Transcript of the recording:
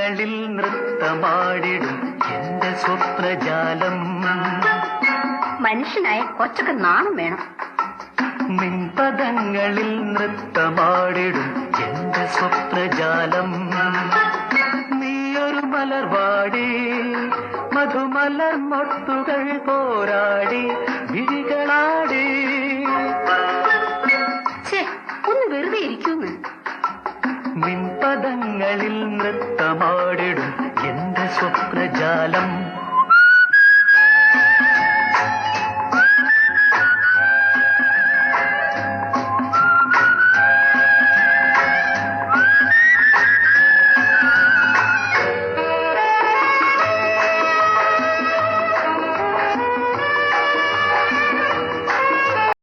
നിൻപദങ്ങളിൽ നൃത്തമാടിടും എന്റെ സ്വപ്നജാലം. മനുഷ്യനായ കുറച്ചൊക്കെ നാണം വേണം. നിൻപദങ്ങളിൽ നൃത്തമാടിടും എന്റെ സ്വപ്നജാലം. നീയൊരു മലർവാടി മധുമലർ മൊട്ടുകൾ പോരാടി വിഴികളാടി. ഒന്ന് വെറുതെ ഇരിക്കൂന്ന്. നിൻപദങ്ങളിൽ നൃത്തമാടിടും എന്റെ സ്വപ്നജാലം.